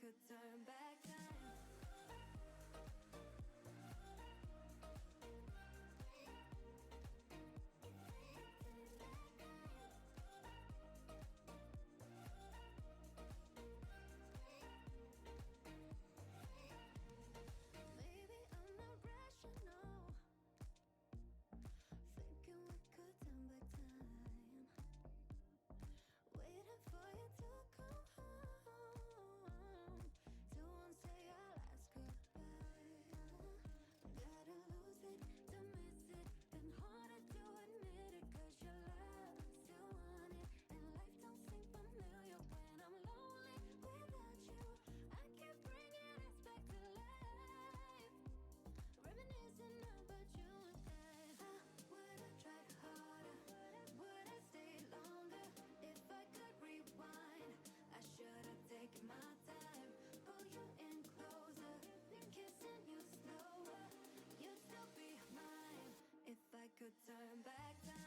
could turn back time. Maybe I'm not rational, thinking we could turn back time, waiting for you to come home to say our last goodbye. Gotta lose it to miss it, then harder to admit it, 'cause your love still want it, and life don't seem familiar when I'm lonely without you. I keep bringing us back to life, reminiscing about you instead. I would've tried harder, would've stayed longer if I could rewind. I should've taken my time, pull you in closer, kissing you slower. You'd still be mine if I could turn back time.